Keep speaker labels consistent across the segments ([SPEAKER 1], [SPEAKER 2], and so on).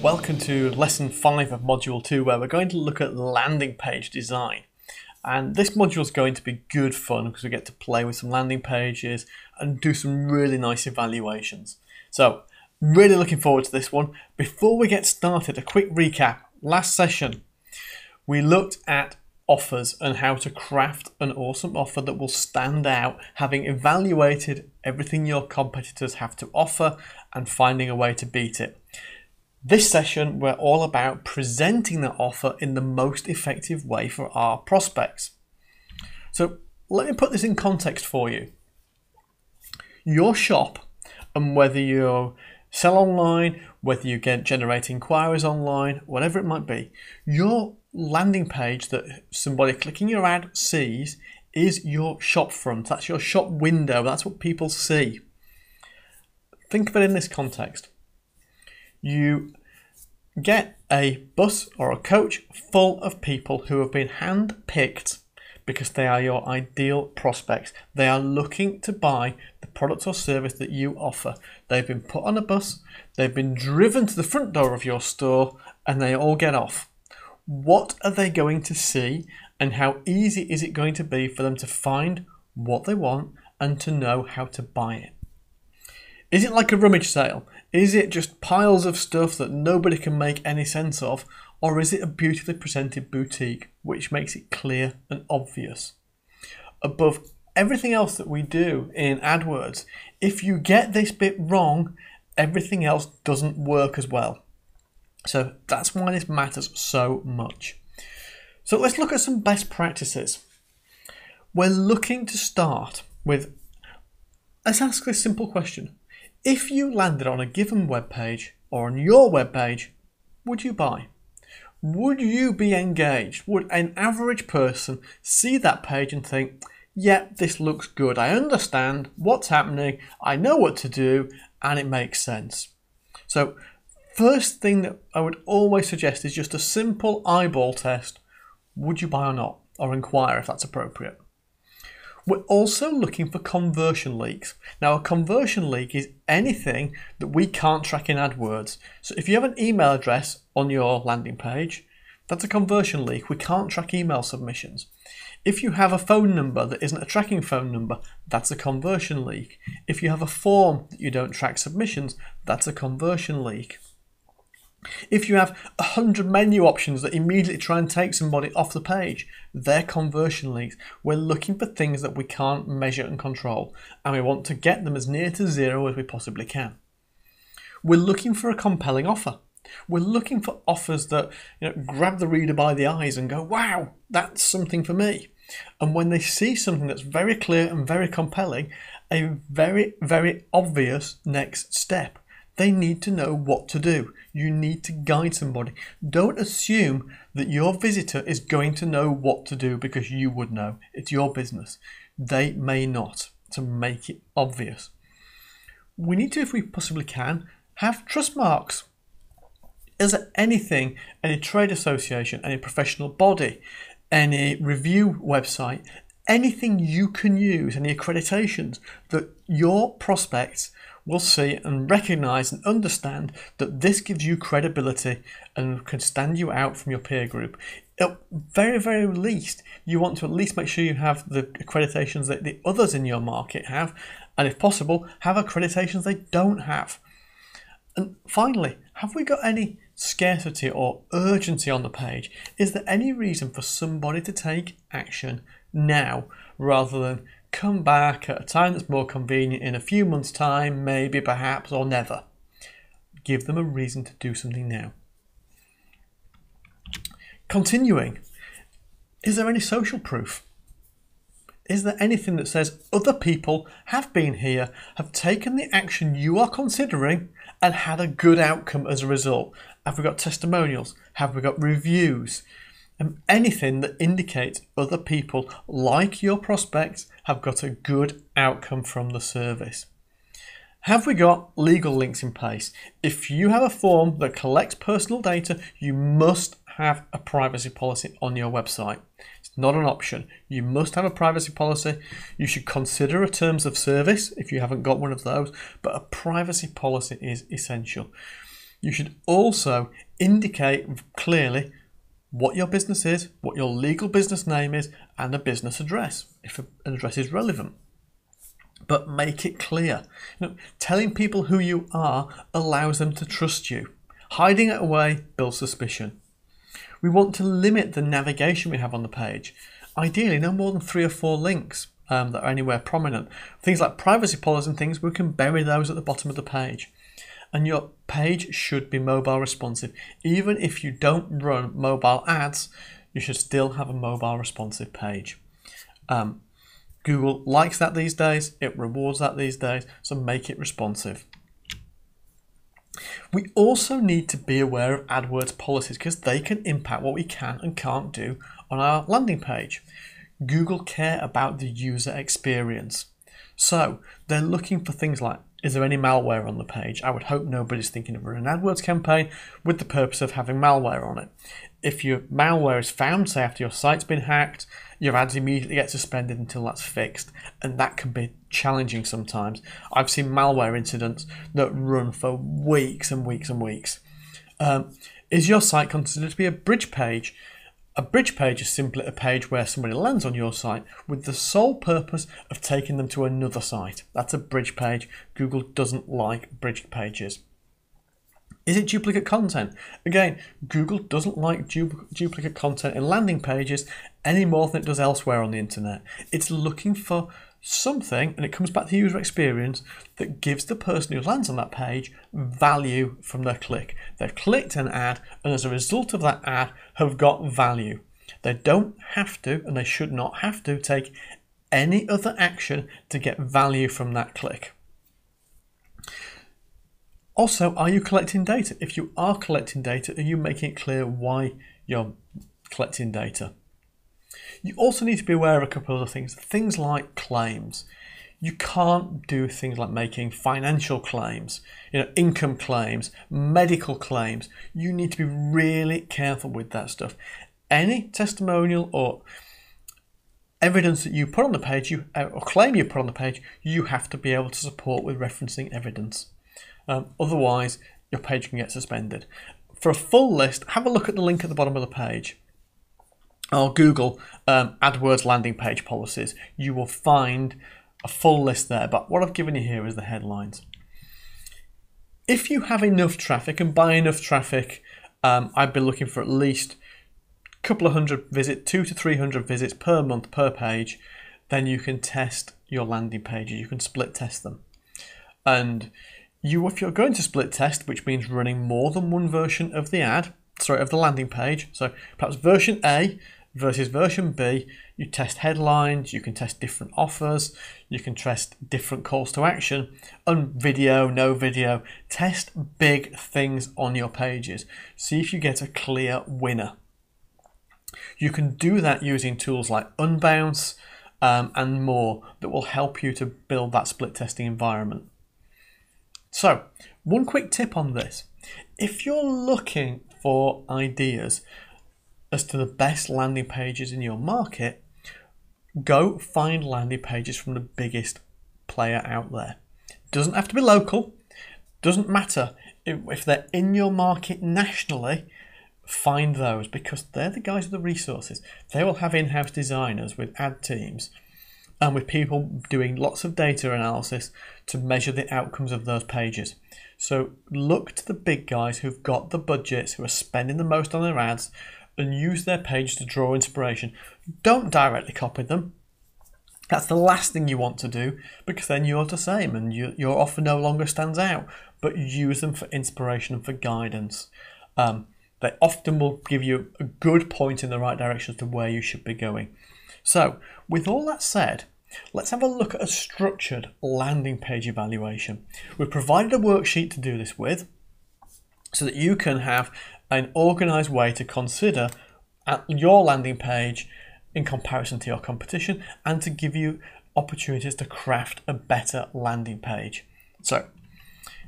[SPEAKER 1] Welcome to lesson 5 of module 2, where we're going to look at landing page design. And this module is going to be good fun because we get to play with some landing pages and do some really nice evaluations. So really looking forward to this one. Before we get started, a quick recap. Last session we looked at offers and how to craft an awesome offer that will stand out, having evaluated everything your competitors have to offer and finding a way to beat it. This session, we're all about presenting that offer in the most effective way for our prospects. So let me put this in context for you. Your shop, and whether you sell online, whether you generate inquiries online, whatever it might be, your landing page that somebody clicking your ad sees is your shop front. That's your shop window. That's what people see. Think of it in this context. You get a bus or a coach full of people who have been hand-picked because they are your ideal prospects. They are looking to buy the product or service that you offer. They've been put on a bus, they've been driven to the front door of your store, and they all get off. What are they going to see, and how easy is it going to be for them to find what they want and to know how to buy it? Is it like a rummage sale? Is it just piles of stuff that nobody can make any sense of? Or is it a beautifully presented boutique which makes it clear and obvious? Above everything else that we do in AdWords, if you get this bit wrong, everything else doesn't work as well. So that's why this matters so much. So let's look at some best practices. We're looking to start with, let's ask this simple question. If you landed on a given web page or on your web page, would you buy? Would you be engaged? Would an average person see that page and think, yeah, this looks good. I understand what's happening. I know what to do and it makes sense. So first thing that I would always suggest is just a simple eyeball test. Would you buy or not? Or inquire if that's appropriate. We're also looking for conversion leaks. Now, a conversion leak is anything that we can't track in AdWords. So if you have an email address on your landing page, that's a conversion leak. We can't track email submissions. If you have a phone number that isn't a tracking phone number, that's a conversion leak. If you have a form that you don't track submissions, that's a conversion leak. If you have 100 menu options that immediately try and take somebody off the page, they're conversion leaks. We're looking for things that we can't measure and control, and we want to get them as near to zero as we possibly can. We're looking for a compelling offer. We're looking for offers that grab the reader by the eyes and go, wow, that's something for me. And when they see something that's very clear and very compelling, a very, very obvious next step. They need to know what to do. You need to guide somebody. Don't assume that your visitor is going to know what to do because you would know. It's your business. They may not, to make it obvious. We need to, if we possibly can, have trust marks. Is there anything, any trade association, any professional body, any review website, anything you can use, any accreditations that your prospects will see and recognize and understand that this gives you credibility and can stand you out from your peer group? At very, very least, you want to at least make sure you have the accreditations that the others in your market have, and if possible, have accreditations they don't have. And finally, have we got any scarcity or urgency on the page? Is there any reason for somebody to take action now rather than come back at a time that's more convenient in a few months' time, maybe, perhaps, or never? Give them a reason to do something now. Continuing, is there any social proof? Is there anything that says other people have been here, have taken the action you are considering, and had a good outcome as a result? Have we got testimonials? Have we got reviews? Anything that indicates other people, like your prospects, have got a good outcome from the service. Have we got legal links in place? If you have a form that collects personal data, you must have a privacy policy on your website. It's not an option. You must have a privacy policy. You should consider a terms of service if you haven't got one of those, but a privacy policy is essential. You should also indicate clearly what your business is, what your legal business name is, and a business address, if an address is relevant. But make it clear. Telling people who you are allows them to trust you. Hiding it away builds suspicion. We want to limit the navigation we have on the page. Ideally, no more than 3 or 4 links that are anywhere prominent. Things like privacy policies and things, we can bury those at the bottom of the page. And your page should be mobile responsive. Even if you don't run mobile ads, you should still have a mobile responsive page. Google likes that these days, it rewards that these days, so make it responsive. We also need to be aware of AdWords policies because they can impact what we can and can't do on our landing page. Google care about the user experience. So they're looking for things like, is there any malware on the page? I would hope nobody's thinking of running an AdWords campaign with the purpose of having malware on it. If your malware is found, say after your site's been hacked, your ads immediately get suspended until that's fixed, and that can be challenging sometimes. I've seen malware incidents that run for weeks and weeks and weeks. Is your site considered to be a bridge page? A bridge page is simply a page where somebody lands on your site with the sole purpose of taking them to another site. That's a bridge page. Google doesn't like bridge pages. Is it duplicate content? Again, Google doesn't like duplicate content in landing pages any more than it does elsewhere on the internet. It's looking for something, and it comes back to user experience, that gives the person who lands on that page value from their click. They've clicked an ad, and as a result of that ad, have got value. They don't have to, and they should not have to, take any other action to get value from that click. Also, are you collecting data? If you are collecting data, are you making it clear why you're collecting data? You also need to be aware of a couple of other things. Things like claims. You can't do things like making financial claims, income claims, medical claims. You need to be really careful with that stuff. Any testimonial or evidence that you put on the page, or claim you put on the page, you have to be able to support with referencing evidence. Otherwise, your page can get suspended. For a full list, have a look at the link at the bottom of the page. Or Google AdWords landing page policies. You will find a full list there, but what I've given you here is the headlines. If you have enough traffic, and by enough traffic, I'd be looking for at least a couple of hundred visits, 200 to 300 visits per month per page, then you can test your landing pages. You can split test them. And if you're going to split test, which means running more than one version of the of the landing page, so perhaps version A versus version B, you test headlines, you can test different offers, you can test different calls to action, and video, no video. Test big things on your pages. See if you get a clear winner. You can do that using tools like Unbounce and more that will help you to build that split testing environment. So, one quick tip on this. If you're looking for ideas as to the best landing pages in your market, go find landing pages from the biggest player out there. Doesn't have to be local, doesn't matter. If they're in your market nationally, find those because they're the guys with the resources. They will have in-house designers with ad teams and with people doing lots of data analysis to measure the outcomes of those pages. So look to the big guys who've got the budgets, who are spending the most on their ads, and use their page to draw inspiration. Don't directly copy them. That's the last thing you want to do because then you're the same and your offer no longer stands out, but use them for inspiration and for guidance. They often will give you a good point in the right direction as to where you should be going. So with all that said, let's have a look at a structured landing page evaluation. We've provided a worksheet to do this with so that you can have an organised way to consider your landing page in comparison to your competition and to give you opportunities to craft a better landing page. So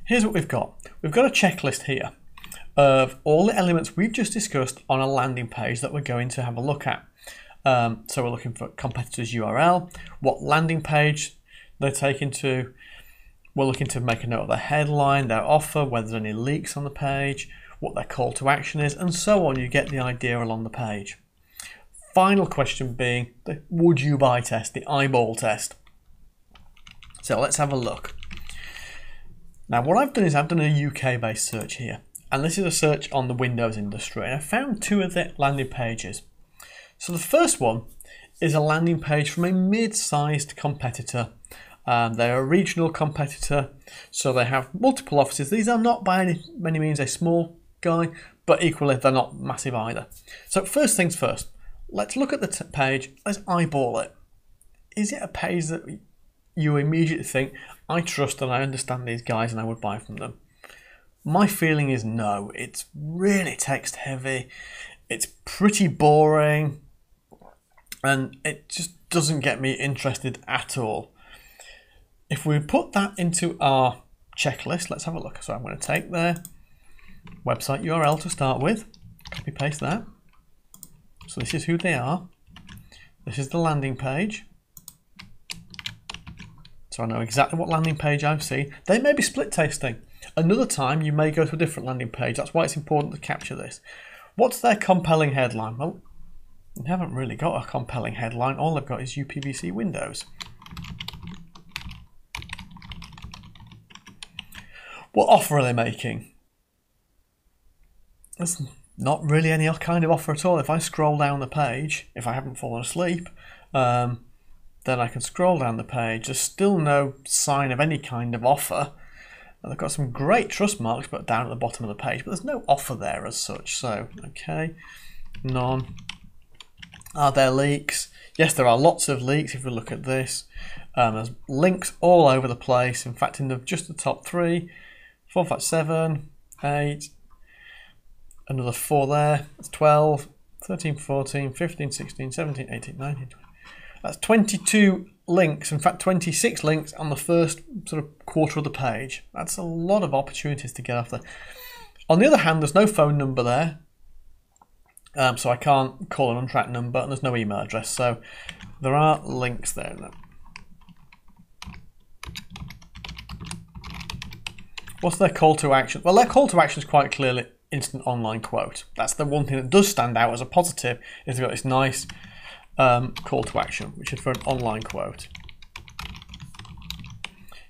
[SPEAKER 1] here's what we've got. We've got a checklist here of all the elements we've just discussed on a landing page that we're going to have a look at. So we're looking for competitors' URL, what landing page they're taken to, We're looking to make a note of their headline, their offer, whether there's any leaks on the page, what their call to action is, and so on. You get the idea along the page. Final question being the would you buy test, the eyeball test. So let's have a look. Now what I've done is I've done a UK based search here, and this is a search on the Windows industry, and I found two of the landing pages. So the first one is a landing page from a mid-sized competitor. They're a regional competitor, so they have multiple offices. These are not by any means a small guy, but equally they're not massive either. So first things first, let's look at the page, let's eyeball it. Is it a page that you immediately think, I trust and I understand these guys and I would buy from them? My feeling is no. It's really text heavy, it's pretty boring, and it just doesn't get me interested at all. If we put that into our checklist, let's have a look. So I'm going to take their website URL to start with, copy paste that. So this is who they are. This is the landing page. So I know exactly what landing page I've seen. They may be split tasting. Another time you may go to a different landing page. That's why it's important to capture this. What's their compelling headline? Well, they haven't really got a compelling headline. All they've got is UPVC Windows. What offer are they making? There's not really any kind of offer at all. If I scroll down the page, if I haven't fallen asleep, then I can scroll down the page. There's still no sign of any kind of offer. And they've got some great trust marks, but down at the bottom of the page, but there's no offer there as such. So, okay, none. Are there leaks? Yes, there are lots of leaks if we look at this. There's links all over the place. In fact, in just the top 3, 4, 5, 7, 8, another 4 there, that's 12, 13, 14, 15, 16, 17, 18, 19, 20. That's 22 links, in fact 26 links on the first sort of quarter of the page. That's a lot of opportunities to get after. On the other hand, there's no phone number there, so I can't call an untracked number, and there's no email address, so there are links there. What's their call to action? Well, their call to action is quite clearly instant online quote. That's the one thing that does stand out as a positive, is they've got this nice call to action, which is for an online quote.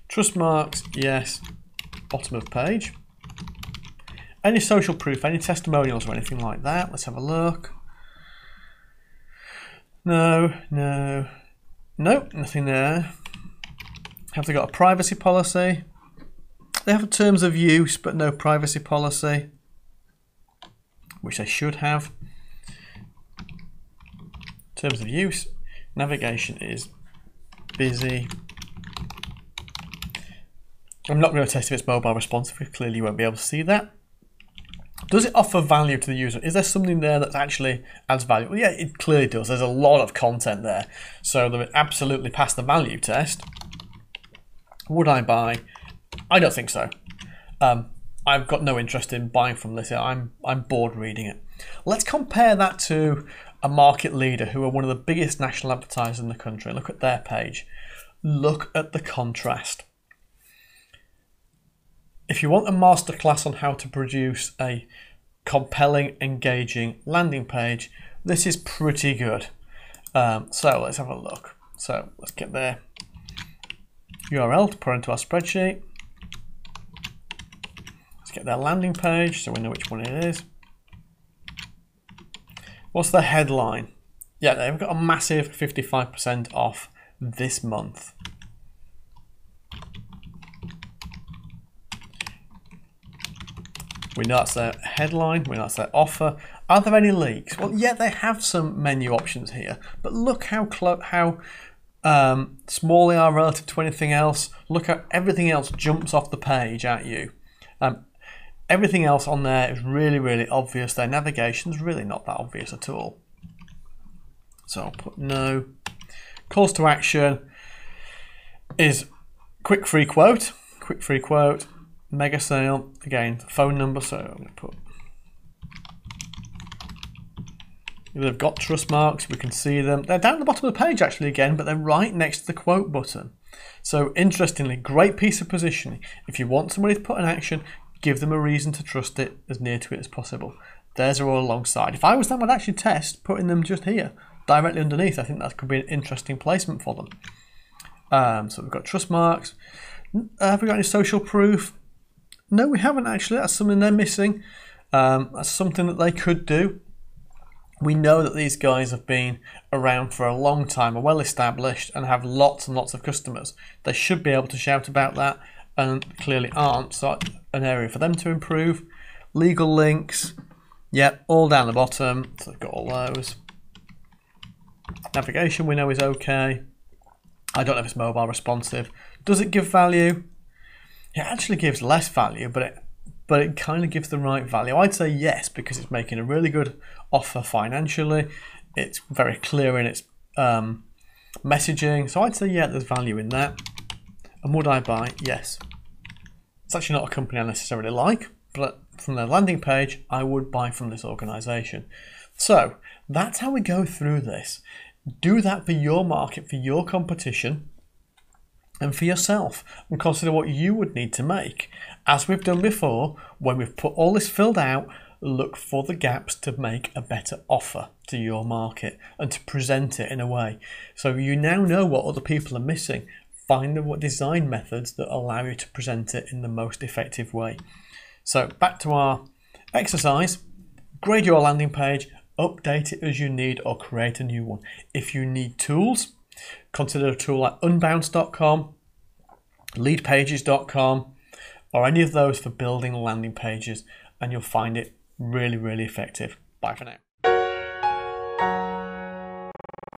[SPEAKER 1] Trust marks, yes, bottom of page. Any social proof, any testimonials or anything like that? Let's have a look. No, nothing there. Have they got a privacy policy? They have terms of use, but no privacy policy, which they should have. Terms of use, navigation is busy. I'm not going to test if it's mobile responsive, because clearly you won't be able to see that. Does it offer value to the user? Is there something there that actually adds value? Well, yeah, it clearly does. There's a lot of content there. So they would absolutely pass the value test. Would I buy? I don't think so. I've got no interest in buying from this. I'm bored reading it. Let's compare that to a market leader who are one of the biggest national advertisers in the country. Look at their page. Look at the contrast. If you want a masterclass on how to produce a compelling, engaging landing page, this is pretty good. So let's have a look. So let's get their URL to put into our spreadsheet. Let's get their landing page so we know which one it is. What's the headline? Yeah, they've got a massive 55% off this month. We know that's their headline, we know that's their offer. Are there any leaks? Well, yeah, they have some menu options here, but look how small they are relative to anything else. Look how everything else jumps off the page at you. Everything else on there is really, really obvious. Their navigation's really not that obvious at all. So I'll put no. Calls to action is quick free quote, mega sale, again, phone number, so I'm going to put. They've got trust marks, we can see them. They're down at the bottom of the page actually again, but they're right next to the quote button. So interestingly, great piece of positioning. If you want somebody to put an action, give them a reason to trust it as near to it as possible. Theirs are all alongside. If I was them, I'd actually test putting them just here, directly underneath. I think that could be an interesting placement for them. So we've got trust marks. Have we got any social proof? No, we haven't actually. That's something they're missing. That's something that they could do. We know that these guys have been around for a long time, are well established, and have lots and lots of customers. They should be able to shout about that, and clearly aren't. So an area for them to improve. Legal links, yep, all down the bottom. So they've got all those. Navigation we know is okay. I don't know if it's mobile responsive. Does it give value? It actually gives less value, but it kind of gives the right value. I'd say yes, because it's making a really good offer financially. It's very clear in its messaging. So I'd say, yeah, there's value in that. And would I buy? Yes. It's actually not a company I necessarily like, but from their landing page, I would buy from this organization. So that's how we go through this. Do that for your market, for your competition, and for yourself, and consider what you would need to make. As we've done before, when we've put all this filled out, look for the gaps to make a better offer to your market and to present it in a way. So you now know what other people are missing. Find the design methods that allow you to present it in the most effective way. So back to our exercise. Grade your landing page, update it as you need, or create a new one. If you need tools, consider a tool like unbounce.com, leadpages.com, or any of those for building landing pages, and you'll find it really, really effective. Bye for now.